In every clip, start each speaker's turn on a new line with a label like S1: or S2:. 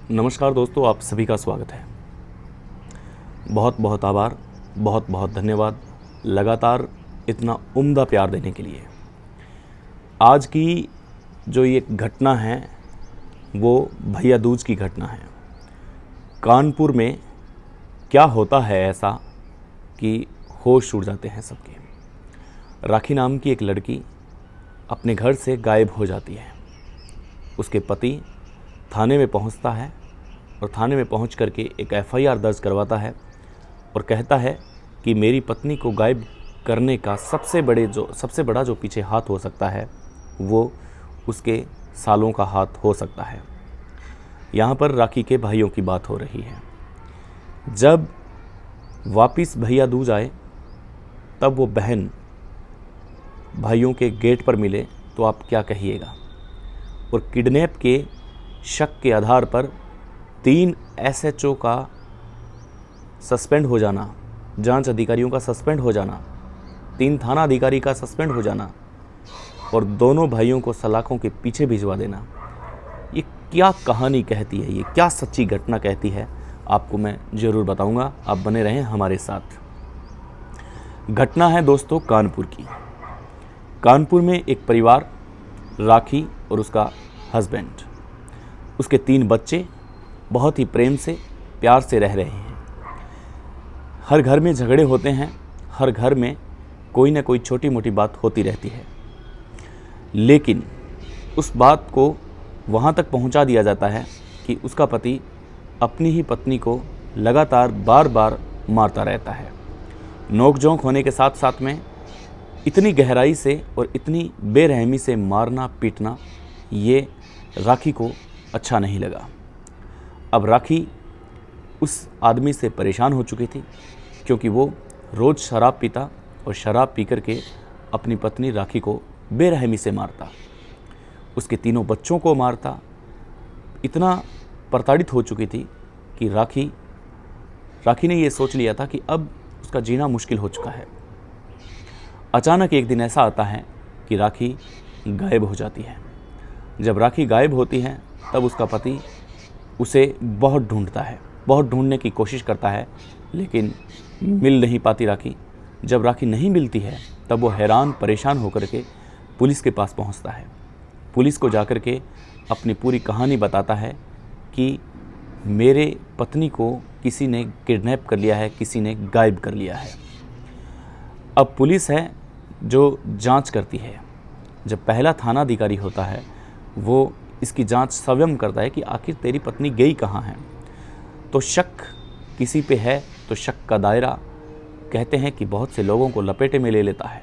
S1: नमस्कार दोस्तों, आप सभी का स्वागत है। बहुत बहुत आभार, बहुत बहुत धन्यवाद लगातार इतना उम्दा प्यार देने के लिए। आज की जो ये घटना है वो भैया दूज की घटना है। कानपुर में क्या होता है ऐसा कि होश उड़ जाते हैं सबके। राखी नाम की एक लड़की अपने घर से गायब हो जाती है। उसके पति थाने में पहुंचता है और थाने में पहुंच करके एक एफआईआर दर्ज करवाता है और कहता है कि मेरी पत्नी को गायब करने का सबसे बड़ा जो पीछे हाथ हो सकता है वो उसके सालों का हाथ हो सकता है। यहाँ पर राखी के भाइयों की बात हो रही है। जब वापिस भैया दूज आए तब वो बहन भाइयों के गेट पर मिले तो आप क्या कहिएगा। और किडनैप के शक के आधार पर 3 एसएचओ का सस्पेंड हो जाना, जांच अधिकारियों का सस्पेंड हो जाना, 3 थाना अधिकारी का सस्पेंड हो जाना और दोनों भाइयों को सलाखों के पीछे भिजवा देना, ये क्या कहानी कहती है, ये क्या सच्ची घटना कहती है, आपको मैं ज़रूर बताऊंगा। आप बने रहें हमारे साथ। घटना है दोस्तों कानपुर की। कानपुर में एक परिवार, राखी और उसका हस्बैंड, उसके 3 बच्चे बहुत ही प्रेम से प्यार से रह रहे हैं। हर घर में झगड़े होते हैं, हर घर में कोई ना कोई छोटी मोटी बात होती रहती है, लेकिन उस बात को वहाँ तक पहुँचा दिया जाता है कि उसका पति अपनी ही पत्नी को लगातार बार बार मारता रहता है। नोक-झोंक होने के साथ साथ में इतनी गहराई से और इतनी बेरहमी से मारना पीटना, ये राखी को अच्छा नहीं लगा। अब राखी उस आदमी से परेशान हो चुकी थी क्योंकि वो रोज़ शराब पीता और शराब पी कर के अपनी पत्नी राखी को बेरहमी से मारता, उसके 3 बच्चों को मारता। इतना प्रताड़ित हो चुकी थी कि राखी ने ये सोच लिया था कि अब उसका जीना मुश्किल हो चुका है। अचानक एक दिन ऐसा आता है कि राखी गायब हो जाती है। जब राखी गायब होती है तब उसका पति उसे बहुत ढूंढता है, बहुत ढूंढने की कोशिश करता है, लेकिन मिल नहीं पाती राखी। जब राखी नहीं मिलती है तब वो हैरान परेशान होकर के पुलिस के पास पहुंचता है। पुलिस को जाकर के अपनी पूरी कहानी बताता है कि मेरे पत्नी को किसी ने किडनैप कर लिया है, किसी ने गायब कर लिया है। अब पुलिस है जो जांच करती है। जब पहला थाना अधिकारी होता है वो इसकी जांच स्वयं करता है कि आखिर तेरी पत्नी गई कहाँ है। तो शक किसी पे है तो शक का दायरा कहते हैं कि बहुत से लोगों को लपेटे में ले लेता है।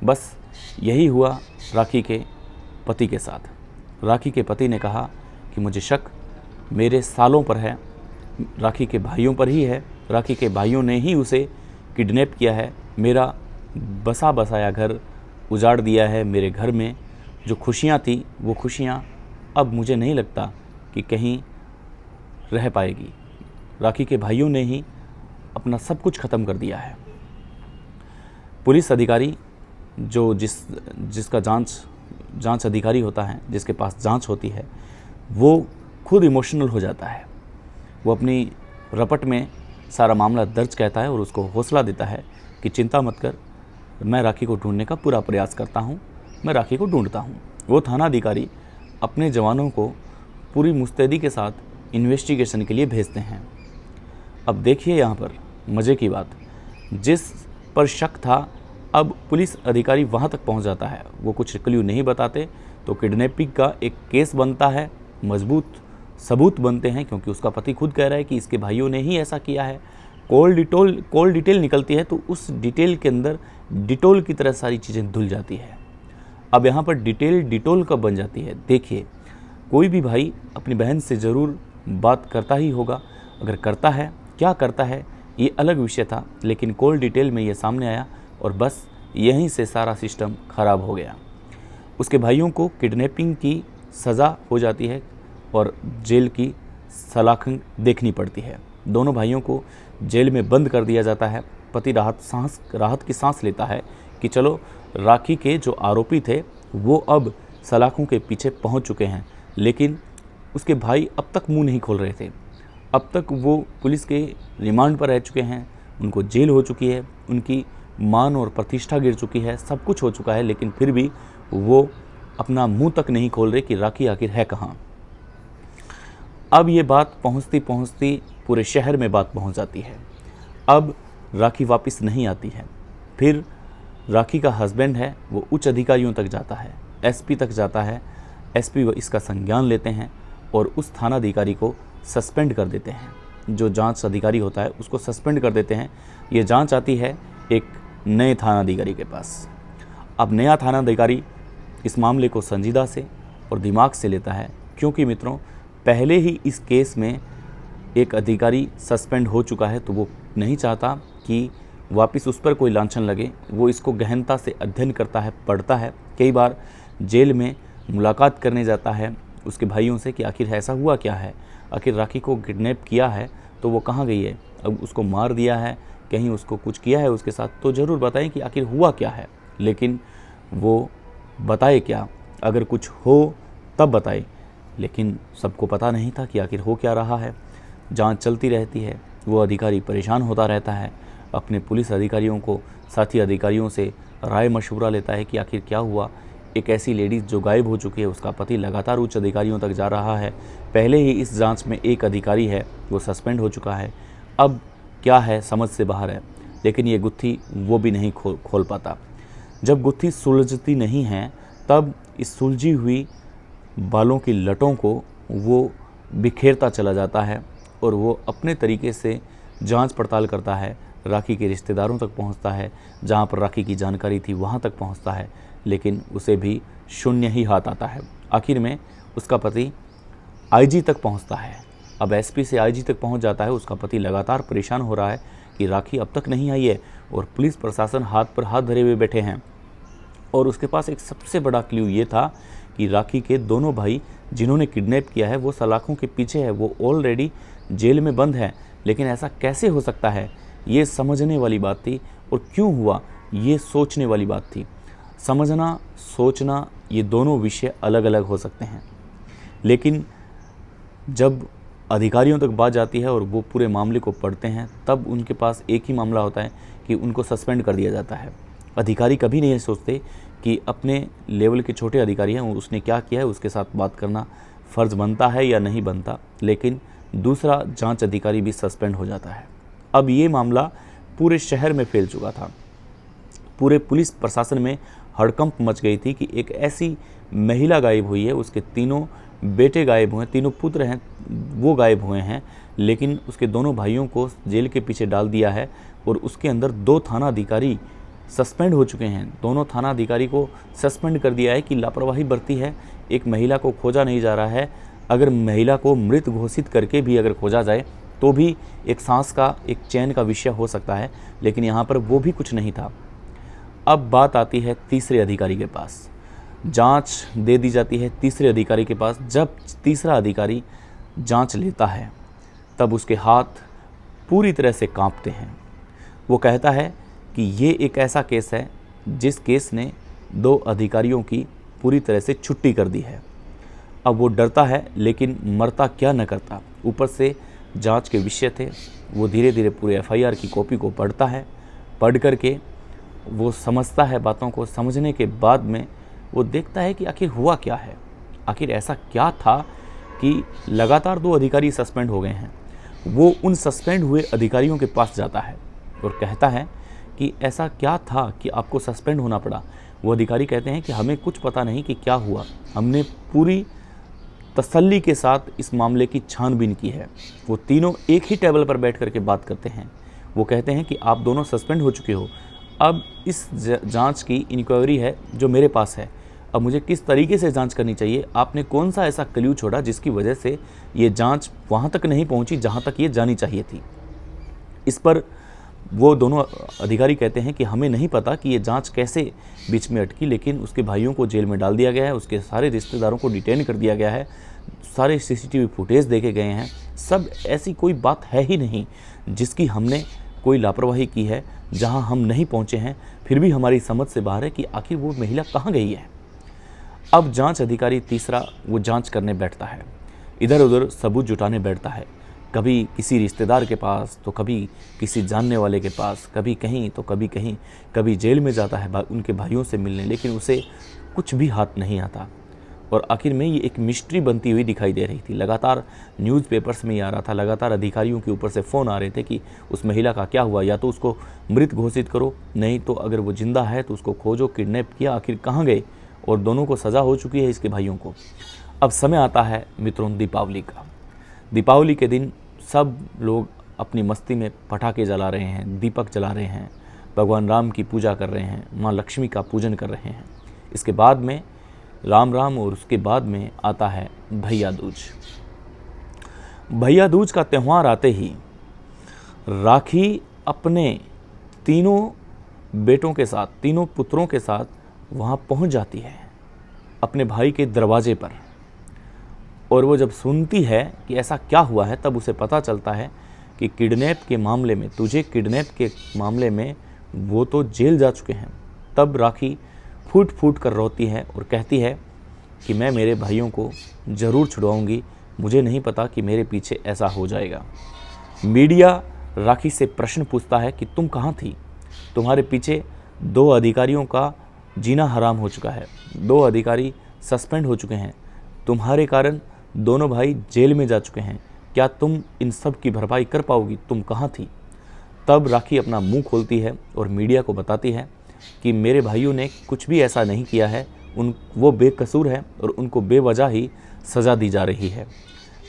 S1: बस यही हुआ राखी के पति के साथ। राखी के पति ने कहा कि मुझे शक मेरे सालों पर है, राखी के भाइयों पर ही है। राखी के भाइयों ने ही उसे किडनैप किया है, मेरा बसा बसाया घर उजाड़ दिया है। मेरे घर में जो खुशियाँ थी वो खुशियाँ अब मुझे नहीं लगता कि कहीं रह पाएगी। राखी के भाइयों ने ही अपना सब कुछ ख़त्म कर दिया है। पुलिस अधिकारी जो जिसका जांच अधिकारी होता है, जिसके पास जांच होती है, वो खुद इमोशनल हो जाता है। वो अपनी रपट में सारा मामला दर्ज कहता है और उसको हौसला देता है कि चिंता मत कर, मैं राखी को ढूंढने का पूरा प्रयास करता हूँ, मैं राखी को ढूंढता हूँ। वो थाना अधिकारी अपने जवानों को पूरी मुस्तैदी के साथ इन्वेस्टिगेशन के लिए भेजते हैं। अब देखिए यहाँ पर मज़े की बात, जिस पर शक था अब पुलिस अधिकारी वहाँ तक पहुँच जाता है। वो कुछ क्ल्यू नहीं बताते तो किडनैपिंग का एक केस बनता है, मजबूत सबूत बनते हैं, क्योंकि उसका पति खुद कह रहा है कि इसके भाइयों ने ही ऐसा किया है। कॉल डिटेल निकलती है तो उस डिटेल के अंदर डिटोल की तरह सारी चीज़ें धुल जाती है। अब यहाँ पर डिटेल डिटोल कब बन जाती है, देखिए कोई भी भाई अपनी बहन से ज़रूर बात करता ही होगा। अगर करता है, क्या करता है ये अलग विषय था, लेकिन कॉल डिटेल में ये सामने आया और बस यहीं से सारा सिस्टम ख़राब हो गया। उसके भाइयों को किडनैपिंग की सज़ा हो जाती है और जेल की सलाखें देखनी पड़ती है। दोनों भाइयों को जेल में बंद कर दिया जाता है। पति राहत की सांस लेता है कि चलो राखी के जो आरोपी थे वो अब सलाखों के पीछे पहुंच चुके हैं, लेकिन उसके भाई अब तक मुंह नहीं खोल रहे थे। अब तक वो पुलिस के रिमांड पर रह चुके हैं, उनको जेल हो चुकी है, उनकी मान और प्रतिष्ठा गिर चुकी है, सब कुछ हो चुका है, लेकिन फिर भी वो अपना मुंह तक नहीं खोल रहे कि राखी आखिर है कहाँ। अब ये बात पहुँचती पहुँचती पूरे शहर में बात पहुँच जाती है। अब राखी वापस नहीं आती है। फिर राखी का हस्बैंड है वो उच्च अधिकारियों तक जाता है, एसपी तक जाता है। एसपी इसका संज्ञान लेते हैं और उस थानाधिकारी को सस्पेंड कर देते हैं। जो जांच अधिकारी होता है उसको सस्पेंड कर देते हैं। ये जांच आती है एक नए थानाधिकारी के पास। अब नया थानाधिकारी इस मामले को संजीदा से और दिमाग से लेता है, क्योंकि मित्रों पहले ही इस केस में एक अधिकारी सस्पेंड हो चुका है, तो वो नहीं चाहता कि वापस उस पर कोई लांछन लगे। वो इसको गहनता से अध्ययन करता है, पढ़ता है, कई बार जेल में मुलाकात करने जाता है उसके भाइयों से कि आखिर ऐसा हुआ क्या है, आखिर राखी को किडनैप किया है तो वो कहाँ गई है, अब उसको मार दिया है, कहीं उसको कुछ किया है उसके साथ, तो ज़रूर बताएं कि आखिर हुआ क्या है। लेकिन वो बताए क्या, अगर कुछ हो तब बताए, लेकिन सबको पता नहीं था कि आखिर हो क्या रहा है। जांच चलती रहती है, वो अधिकारी परेशान होता रहता है, अपने पुलिस अधिकारियों को, साथी अधिकारियों से राय मशवरा लेता है कि आखिर क्या हुआ। एक ऐसी लेडीज़ जो गायब हो चुकी है, उसका पति लगातार उच्च अधिकारियों तक जा रहा है। पहले ही इस जांच में एक अधिकारी है वो सस्पेंड हो चुका है, अब क्या है समझ से बाहर है। लेकिन ये गुत्थी वो भी नहीं खोल पाता। जब गुत्थी सुलझती नहीं है तब इस सुलझी हुई बालों की लटों को वो बिखेरता चला जाता है और वो अपने तरीके से जांच पड़ताल करता है, राखी के रिश्तेदारों तक पहुंचता है, जहां पर राखी की जानकारी थी वहां तक पहुंचता है, लेकिन उसे भी शून्य ही हाथ आता है। आखिर में उसका पति आईजी तक पहुंचता है। अब एसपी से आईजी तक पहुंच जाता है। उसका पति लगातार परेशान हो रहा है कि राखी अब तक नहीं आई है और पुलिस प्रशासन हाथ पर हाथ धरे हुए बैठे हैं। और उसके पास एक सबसे बड़ा क्लू ये था कि राखी के दोनों भाई जिन्होंने किडनैप किया है वो सलाखों के पीछे है, वो ऑलरेडी जेल में बंद है। लेकिन ऐसा कैसे हो सकता है, ये समझने वाली बात थी, और क्यों हुआ ये सोचने वाली बात थी। समझना सोचना ये दोनों विषय अलग अलग हो सकते हैं, लेकिन जब अधिकारियों तक बात जाती है और वो पूरे मामले को पढ़ते हैं तब उनके पास एक ही मामला होता है कि उनको सस्पेंड कर दिया जाता है। अधिकारी कभी नहीं सोचते कि अपने लेवल के छोटे अधिकारी हैं, उसने क्या किया है उसके साथ बात करना फ़र्ज़ बनता है या नहीं बनता, लेकिन दूसरा जांच अधिकारी भी सस्पेंड हो जाता है। अब ये मामला पूरे शहर में फैल चुका था। पूरे पुलिस प्रशासन में हड़कंप मच गई थी कि एक ऐसी महिला गायब हुई है, उसके तीनों बेटे गायब हुए हैं, तीनों पुत्र हैं वो गायब हुए हैं, लेकिन उसके दोनों भाइयों को जेल के पीछे डाल दिया है और उसके अंदर 2 थाना अधिकारी सस्पेंड हो चुके हैं। दोनों थाना अधिकारी को सस्पेंड कर दिया है कि लापरवाही बरती है, एक महिला को खोजा नहीं जा रहा है। अगर महिला को मृत घोषित करके भी अगर खोजा जाए तो भी एक सांस का, एक चैन का विषय हो सकता है, लेकिन यहाँ पर वो भी कुछ नहीं था। अब बात आती है तीसरे अधिकारी के पास। जांच दे दी जाती है तीसरे अधिकारी के पास। जब तीसरा अधिकारी जांच लेता है तब उसके हाथ पूरी तरह से कांपते हैं। वो कहता है कि ये एक ऐसा केस है जिस केस ने 2 अधिकारियों की पूरी तरह से छुट्टी कर दी है। अब वो डरता है लेकिन मरता क्या न करता। ऊपर से जांच के विषय थे। वो धीरे धीरे पूरे एफआईआर की कॉपी को पढ़ता है। पढ़ करके वो समझता है बातों को। समझने के बाद में वो देखता है कि आखिर हुआ क्या है, आखिर ऐसा क्या था कि लगातार 2 अधिकारी सस्पेंड हो गए हैं। वो उन सस्पेंड हुए अधिकारियों के पास जाता है और कहता है कि ऐसा क्या था कि आपको सस्पेंड होना पड़ा। वो अधिकारी कहते हैं कि हमें कुछ पता नहीं कि क्या हुआ, हमने पूरी तसल्ली के साथ इस मामले की छानबीन की है। वो तीनों एक ही टेबल पर बैठ करके बात करते हैं। वो कहते हैं कि आप दोनों सस्पेंड हो चुके हो, अब इस जांच की इंक्वायरी है जो मेरे पास है, अब मुझे किस तरीके से जांच करनी चाहिए, आपने कौन सा ऐसा क्लू छोड़ा जिसकी वजह से ये जांच वहाँ तक नहीं पहुँची जहाँ तक ये जानी चाहिए थी। इस पर वो दोनों अधिकारी कहते हैं कि हमें नहीं पता कि ये जांच कैसे बीच में अटकी, लेकिन उसके भाइयों को जेल में डाल दिया गया है, उसके सारे रिश्तेदारों को डिटेन कर दिया गया है, सारे सीसीटीवी फुटेज देखे गए हैं। सब ऐसी कोई बात है ही नहीं जिसकी हमने कोई लापरवाही की है, जहां हम नहीं पहुंचे हैं। फिर भी हमारी समझ से बाहर है कि आखिर वो महिला कहाँ गई है। अब जांच अधिकारी तीसरा वो जांच करने बैठता है। इधर उधर सबूत जुटाने बैठता है, कभी किसी रिश्तेदार के पास तो कभी किसी जानने वाले के पास, कभी कहीं तो कभी कहीं, कभी जेल में जाता है उनके भाइयों से मिलने, लेकिन उसे कुछ भी हाथ नहीं आता। और आखिर में ये एक मिस्ट्री बनती हुई दिखाई दे रही थी। लगातार न्यूज़पेपर्स में ही आ रहा था, लगातार अधिकारियों के ऊपर से फ़ोन आ रहे थे कि उस महिला का क्या हुआ, या तो उसको मृत घोषित करो, नहीं तो अगर वो जिंदा है तो उसको खोजो, किडनैप किया, आखिर कहाँ गए। और दोनों को सज़ा हो चुकी है, इसके भाइयों को। अब समय आता है मित्रों दीपावली का। दीपावली के दिन सब लोग अपनी मस्ती में पटाखे जला रहे हैं, दीपक जला रहे हैं, भगवान राम की पूजा कर रहे हैं, माँ लक्ष्मी का पूजन कर रहे हैं। इसके बाद में राम राम और उसके बाद में आता है भैया दूज। भैया दूज का त्यौहार आते ही राखी अपने तीनों बेटों के साथ, तीनों पुत्रों के साथ वहाँ पहुँच जाती है अपने भाई के दरवाजे पर। और वो जब सुनती है कि ऐसा क्या हुआ है, तब उसे पता चलता है कि किडनैप के मामले में, तुझे किडनैप के मामले में वो तो जेल जा चुके हैं। तब राखी फूट फूट कर रोती है और कहती है कि मैं मेरे भाइयों को ज़रूर छुड़वाऊंगी, मुझे नहीं पता कि मेरे पीछे ऐसा हो जाएगा। मीडिया राखी से प्रश्न पूछता है कि तुम कहाँ थी, तुम्हारे पीछे 2 अधिकारियों का जीना हराम हो चुका है, 2 अधिकारी सस्पेंड हो चुके हैं, तुम्हारे कारण दोनों भाई जेल में जा चुके हैं, क्या तुम इन सब की भरपाई कर पाओगी, तुम कहाँ थी। तब राखी अपना मुंह खोलती है और मीडिया को बताती है कि मेरे भाइयों ने कुछ भी ऐसा नहीं किया है, वो बेकसूर है और उनको बेवजह ही सज़ा दी जा रही है।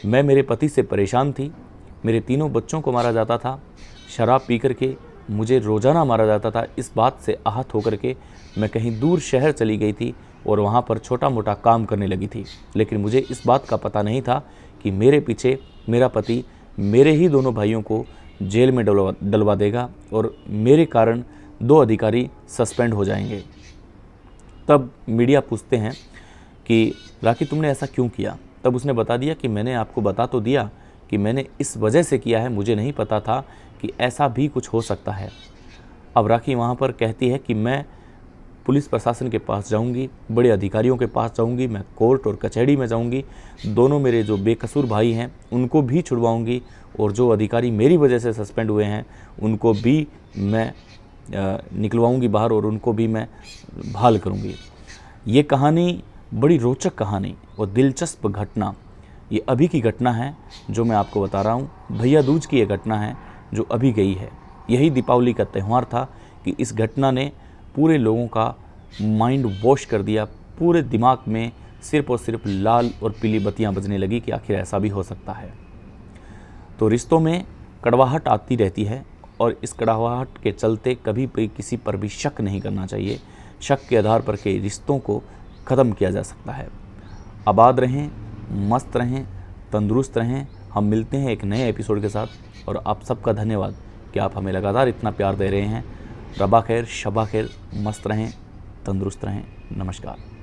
S1: मैं मेरे पति से परेशान थी, मेरे तीनों बच्चों को मारा जाता था, शराब पी करके मुझे रोज़ाना मारा जाता था। इस बात से आहत होकर के मैं कहीं दूर शहर चली गई थी और वहाँ पर छोटा मोटा काम करने लगी थी, लेकिन मुझे इस बात का पता नहीं था कि मेरे पीछे मेरा पति मेरे ही दोनों भाइयों को जेल में डलवा देगा और मेरे कारण 2 अधिकारी सस्पेंड हो जाएंगे। तब मीडिया पूछते हैं कि राखी तुमने ऐसा क्यों किया। तब उसने बता दिया कि मैंने आपको बता तो दिया कि मैंने इस वजह से किया है, मुझे नहीं पता था कि ऐसा भी कुछ हो सकता है। अब राखी वहाँ पर कहती है कि मैं पुलिस प्रशासन के पास जाऊंगी, बड़े अधिकारियों के पास जाऊंगी, मैं कोर्ट और कचहरी में जाऊंगी, दोनों मेरे जो बेकसूर भाई हैं उनको भी छुड़वाऊंगी और जो अधिकारी मेरी वजह से सस्पेंड हुए हैं उनको भी मैं निकलवाऊंगी बाहर और उनको भी मैं बहाल करूंगी। ये कहानी बड़ी रोचक कहानी और दिलचस्प घटना, ये अभी की घटना है जो मैं आपको बता रहा हूँ। भैया दूज की ये घटना है जो अभी गई है। यही दीपावली का त्यौहार था कि इस घटना ने पूरे लोगों का माइंड वॉश कर दिया, पूरे दिमाग में सिर्फ और सिर्फ लाल और पीली बत्तियां बजने लगी कि आखिर ऐसा भी हो सकता है। तो रिश्तों में कड़वाहट आती रहती है और इस कड़वाहट के चलते कभी भी किसी पर भी शक नहीं करना चाहिए। शक के आधार पर के रिश्तों को ख़त्म किया जा सकता है। आबाद रहें, मस्त रहें, तंदुरुस्त रहें। हम मिलते हैं एक नए एपिसोड के साथ और आप सबका धन्यवाद कि आप हमें लगातार इतना प्यार दे रहे हैं। रबा खैर, शबा खैर, मस्त रहें, तंदुरुस्त रहें। नमस्कार।